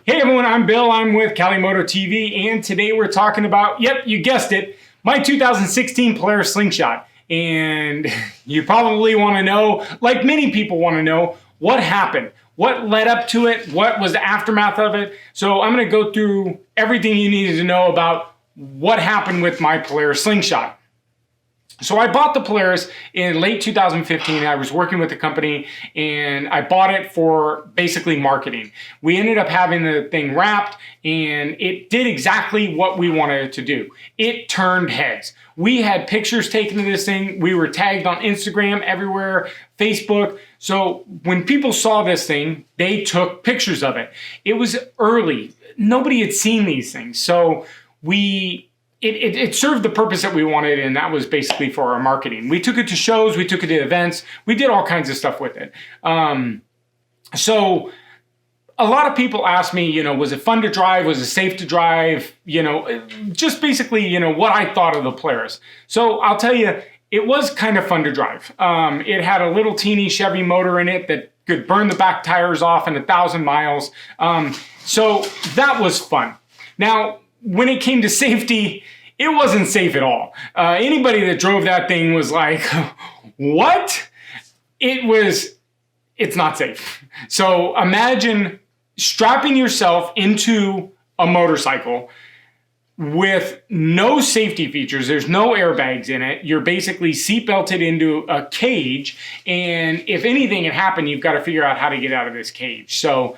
Hey everyone, I'm Bill. I'm with Calimoto TV, and today we're talking about, yep, you guessed it, my 2016 Polaris Slingshot. And you probably want to know, like many people want to know, what happened, what led up to it, what was the aftermath of it. So I'm going to go through everything you needed to know about what happened with my Polaris Slingshot. So I bought the Polaris in late 2015. I was working with a company and I bought it for basically marketing. We ended up having the thing wrapped and it did exactly what we wanted it to do. It turned heads. We had pictures taken of this thing. We were tagged on Instagram everywhere, Facebook. So when people saw this thing, they took pictures of it. It was early. Nobody had seen these things. So it served the purpose that we wanted, and that was basically for our marketing. We took it to shows, we took it to events, we did all kinds of stuff with it. So a lot of people ask me, was it fun to drive? Was it safe to drive? Just basically, what I thought of the Polaris. So I'll tell you, it was kind of fun to drive. It had a little teeny Chevy motor in it that could burn the back tires off in 1,000 miles. So that was fun. Now, when it came to safety, it wasn't safe at all. Anybody that drove that thing was like, what? It's not safe. So imagine strapping yourself into a motorcycle with no safety features. There's no airbags in it. You're basically seatbelted into a cage. And if anything had happened, you've got to figure out how to get out of this cage. So,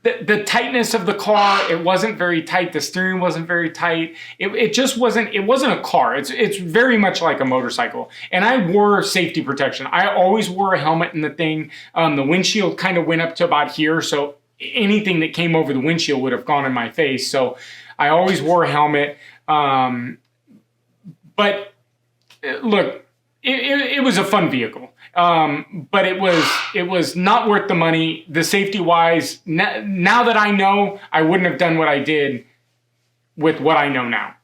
the tightness of the car, it wasn't very tight. The steering wasn't very tight. It just wasn't, it wasn't a car. It's very much like a motorcycle. And I wore safety protection. I always wore a helmet in the thing. The windshield kind of went up to about here. So anything that came over the windshield would have gone in my face. So I always wore a helmet. But look, it was a fun vehicle. But it was not worth the money. The safety wise, now that I know, I wouldn't have done what I did with what I know now.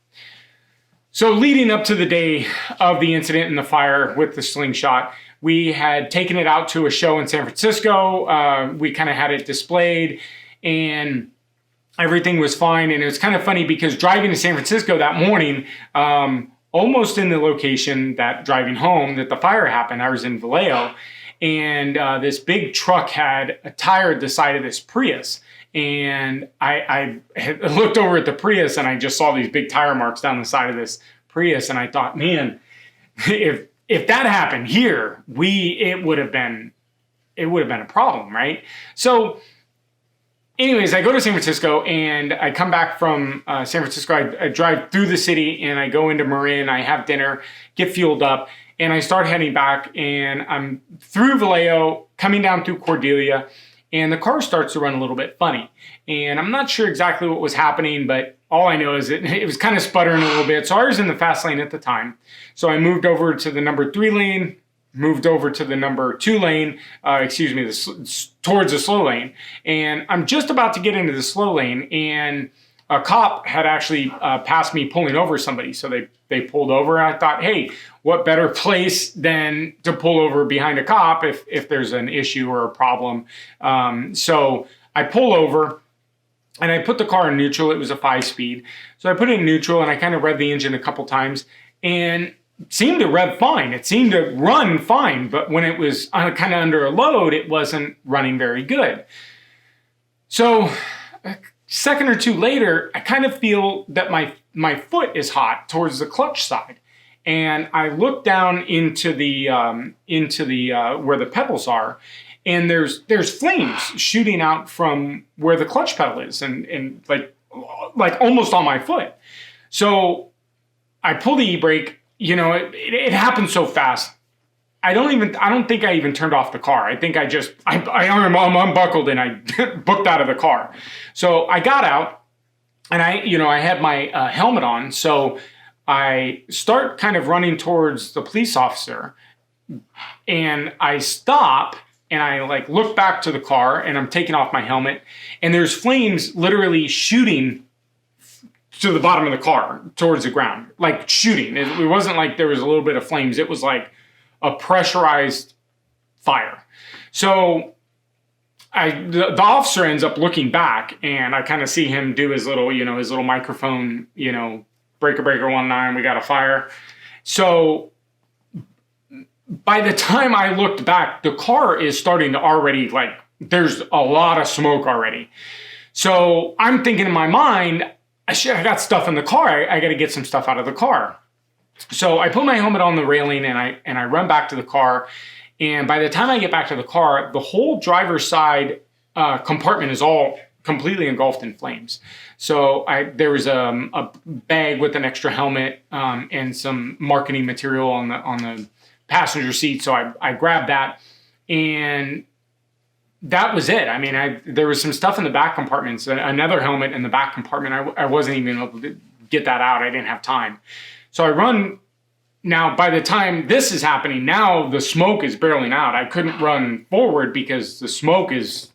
So leading up to the day of the incident and the fire with the Slingshot, we had taken it out to a show in San Francisco. We kind of had it displayed and everything was fine. And it was kind of funny because driving to San Francisco that morning, almost in the location that driving home that the fire happened, I was in Vallejo, and this big truck had tired the side of this Prius. And I had looked over at the Prius and I just saw these big tire marks down the side of this Prius. And I thought, man, if that happened here, it would have been a problem, right? So anyways, I go to San Francisco and I come back from San Francisco. I drive through the city and I go into Marin. I have dinner, get fueled up, and I start heading back. And I'm through Vallejo, coming down through Cordelia, and the car starts to run a little bit funny. And I'm not sure exactly what was happening, but all I know is it was kind of sputtering a little bit. So I was in the fast lane at the time. So I moved over to the number 3 lane, moved over to the number 2 lane, towards the slow lane. And I'm just about to get into the slow lane, and a cop had actually passed me pulling over somebody. So they pulled over, and I thought, hey, what better place than to pull over behind a cop if there's an issue or a problem. So I pull over, and I put the car in neutral. It was a 5-speed. So I put it in neutral, and I kind of revved the engine a couple times, and seemed to rev fine. It seemed to run fine, but when it was kind of under a load, it wasn't running very good. So a second or two later, I kind of feel that my foot is hot towards the clutch side. And I look down into the where the pedals are, and there's flames shooting out from where the clutch pedal is, and like almost on my foot. So I pull the e-brake. It happened so fast. I don't think I even turned off the car. I think I'm unbuckled and I booked out of the car. So I got out and I had my helmet on. So I start kind of running towards the police officer, and I stop and I look back to the car, and I'm taking off my helmet, and there's flames literally shooting to the bottom of the car towards the ground, like shooting. It wasn't like there was a little bit of flames. It was like a pressurized fire. So the officer ends up looking back, and I kind of see him do his little, his little microphone, breaker 19, we got a fire. So by the time I looked back, the car is starting to already, there's a lot of smoke already. So I'm thinking in my mind, I got stuff in the car. I got to get some stuff out of the car. So I put my helmet on the railing and I run back to the car. And by the time I get back to the car, the whole driver's side compartment is all completely engulfed in flames. So there was a bag with an extra helmet and some marketing material on the passenger seat. So I grabbed that, and that was it. I mean, there was some stuff in the back compartments, another helmet in the back compartment. I wasn't even able to get that out. I didn't have time. So I run. Now, by the time this is happening, now the smoke is barreling out. I couldn't run forward because the smoke is,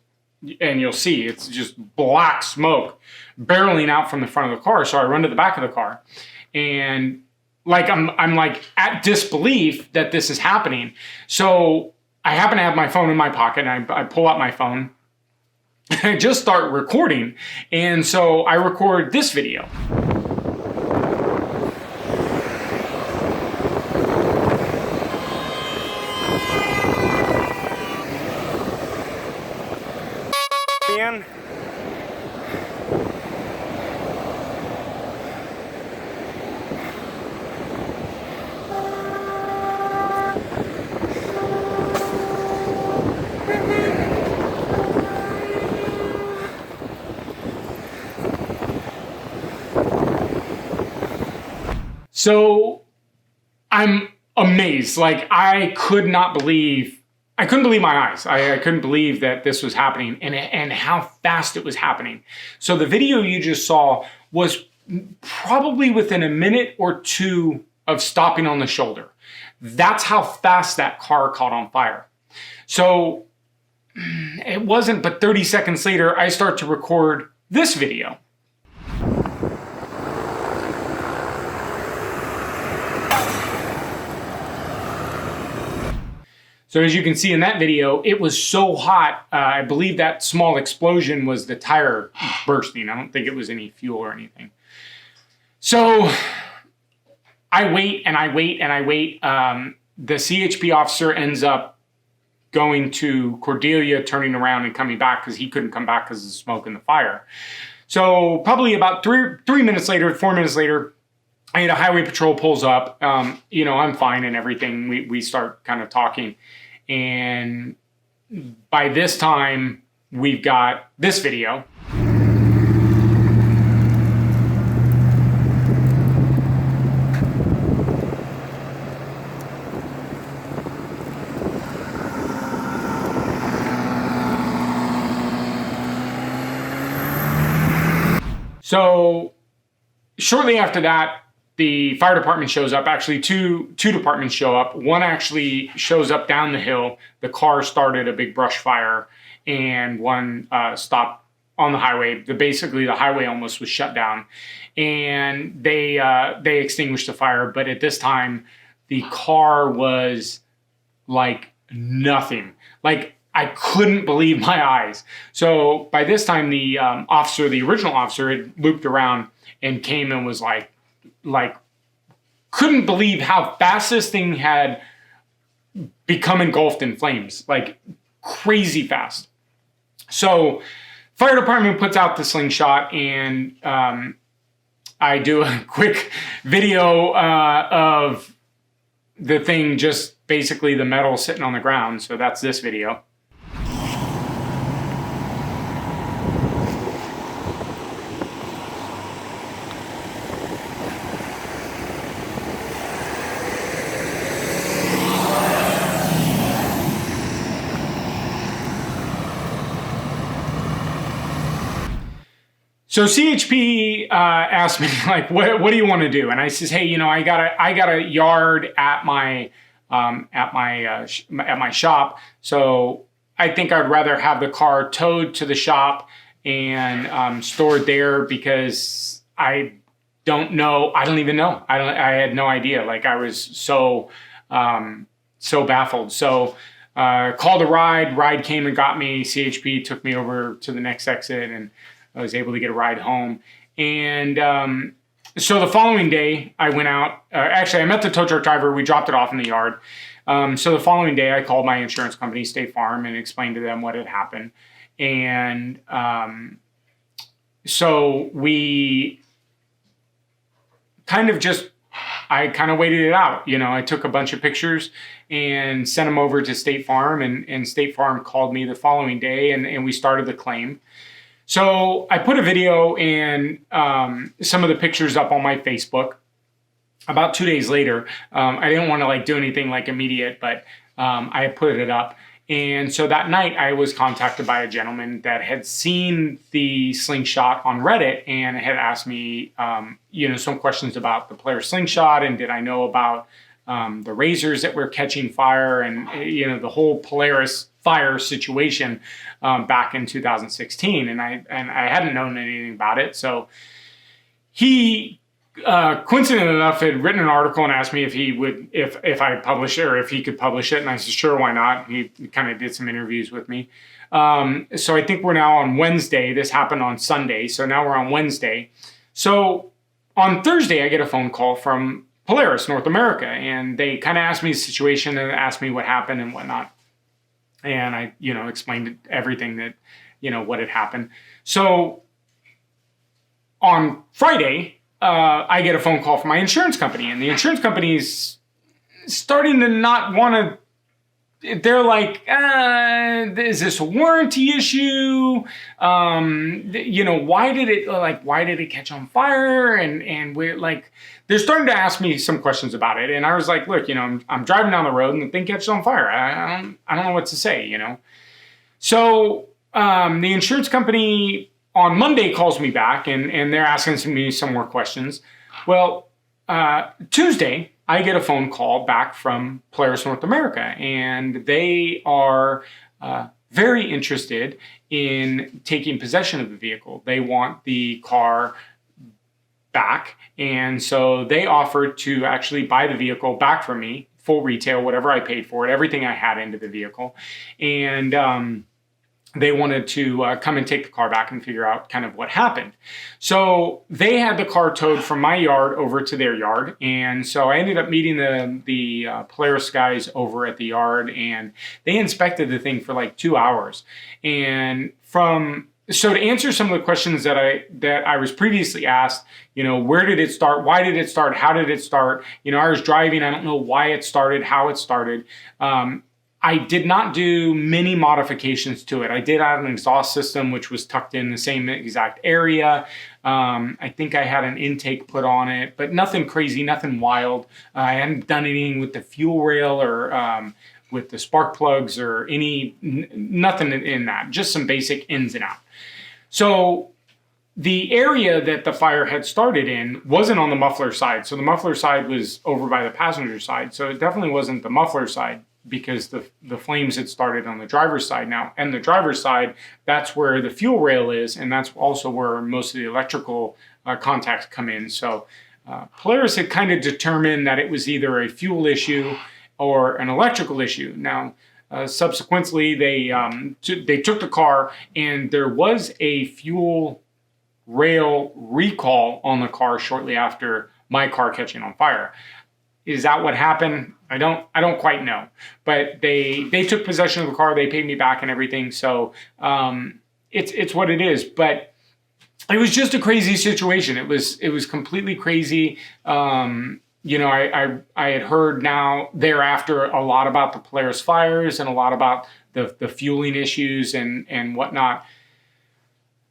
and you'll see, it's just black smoke barreling out from the front of the car. So I run to the back of the car, and I'm like at disbelief that this is happening. So I happen to have my phone in my pocket, and I pull out my phone and I just start recording. And so I record this video. Man. So I'm amazed. I couldn't believe my eyes. I couldn't believe that this was happening and how fast it was happening. So the video you just saw was probably within a minute or two of stopping on the shoulder. That's how fast that car caught on fire. So it wasn't but 30 seconds later, I start to record this video. So as you can see in that video, it was so hot, I believe that small explosion was the tire bursting. I don't think it was any fuel or anything. So I wait and I wait and I wait. The CHP officer ends up going to Cordelia, turning around and coming back because he couldn't come back because of the smoke and the fire. So probably about 4 minutes later, I had a highway patrol pulls up. I'm fine and everything. We start kind of talking. And by this time, we've got this video. So shortly after that, the fire department shows up. Actually, two departments show up. One actually shows up down the hill. The car started a big brush fire, and one stopped on the highway. Basically, the highway almost was shut down, and they extinguished the fire. But at this time, the car was like nothing. I couldn't believe my eyes. So by this time, the original officer, had looped around and came and was like couldn't believe how fast this thing had become engulfed in flames, crazy fast. So fire department puts out the Slingshot, and I do a quick video of the thing, just basically the metal sitting on the ground. So that's this video. So CHP asked me, what do you want to do? And I says, hey, I got a yard at my shop, so I think I'd rather have the car towed to the shop and stored there, because I don't even know. I had no idea. I was so baffled. So called a ride. Ride came and got me. CHP took me over to the next exit, and I was able to get a ride home. And so the following day, I went out. Actually, I met the tow truck driver. We dropped it off in the yard. So the following day, I called my insurance company, State Farm, and explained to them what had happened. And so we I kind of waited it out. I took a bunch of pictures and sent them over to State Farm, and State Farm called me the following day, and we started the claim. So I put a video and some of the pictures up on my Facebook. About 2 days later, I didn't want to do anything immediate, but I put it up. And so that night I was contacted by a gentleman that had seen the Slingshot on Reddit and had asked me, some questions about the Polaris Slingshot, and did I know about the razors that were catching fire, and the whole Polaris fire situation back in 2016, and I hadn't known anything about it. So he coincidentally enough had written an article and asked me if I publish it, or if he could publish it, and I said sure, why not. He kind of did some interviews with me. So I think we're now on Wednesday. This happened on Sunday, so now we're on Wednesday. So on Thursday I get a phone call from Polaris North America, and they kind of asked me the situation and asked me what happened and whatnot. And I, explained everything that, what had happened. So on Friday, I get a phone call from my insurance company, and the insurance company's starting to not want to. They're like, is this a warranty issue? Why did it catch on fire? And we're they're starting to ask me some questions about it. And I was like, look, I'm driving down the road and the thing catches on fire. I don't know what to say, So the insurance company on Monday calls me back, and they're asking me some more questions. Well, Tuesday, I get a phone call back from Polaris North America, and they are very interested in taking possession of the vehicle. They want the car back, and so they offered to actually buy the vehicle back from me, full retail, whatever I paid for it, everything I had into the vehicle. And they wanted to come and take the car back and figure out kind of what happened. So they had the car towed from my yard over to their yard. And so I ended up meeting the Polaris guys over at the yard, and they inspected the thing for 2 hours. And so to answer some of the questions that I was previously asked, where did it start? Why did it start? How did it start? I was driving. I don't know why it started, how it started. I did not do many modifications to it. I did add an exhaust system, which was tucked in the same exact area. I think I had an intake put on it, but nothing crazy, nothing wild. I hadn't done anything with the fuel rail or with the spark plugs or nothing in that, just some basic ins and outs. So the area that the fire had started in wasn't on the muffler side. So the muffler side was over by the passenger side. So it definitely wasn't the muffler side, because the flames had started on the driver's side now. And the driver's side, that's where the fuel rail is, and that's also where most of the electrical contacts come in. So Polaris had kind of determined that it was either a fuel issue or an electrical issue. Now, subsequently, they took the car, and there was a fuel rail recall on the car shortly after my car catching on fire. Is that what happened? I don't quite know, but they took possession of the car. They paid me back and everything. So it's what it is. But it was just a crazy situation. It was completely crazy. I had heard now thereafter a lot about the Polaris fires and a lot about the fueling issues and whatnot.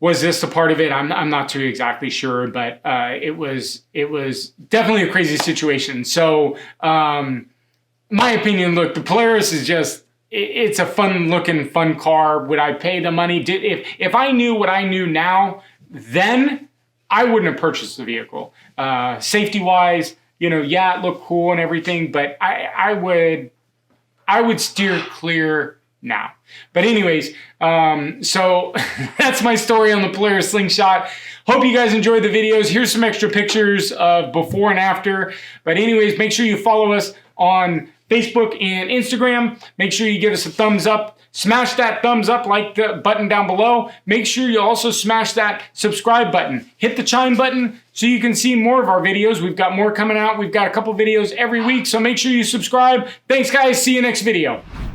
Was this a part of it? I'm not too exactly sure, but it was definitely a crazy situation. So my opinion, look, the Polaris is it's a fun car. Would I pay the money? If I knew what I knew now, then I wouldn't have purchased the vehicle. Safety wise, it looked cool and everything, but I would steer clear now. But anyways, so that's my story on the Polaris Slingshot. Hope you guys enjoyed the videos. Here's some extra pictures of before and after. But anyways, make sure you follow us on Facebook and Instagram. Make sure you give us a thumbs up. Smash that thumbs up, like the button down below. Make sure you also smash that subscribe button. Hit the chime button so you can see more of our videos. We've got more coming out. We've got a couple videos every week, so make sure you subscribe. Thanks, guys. See you next video.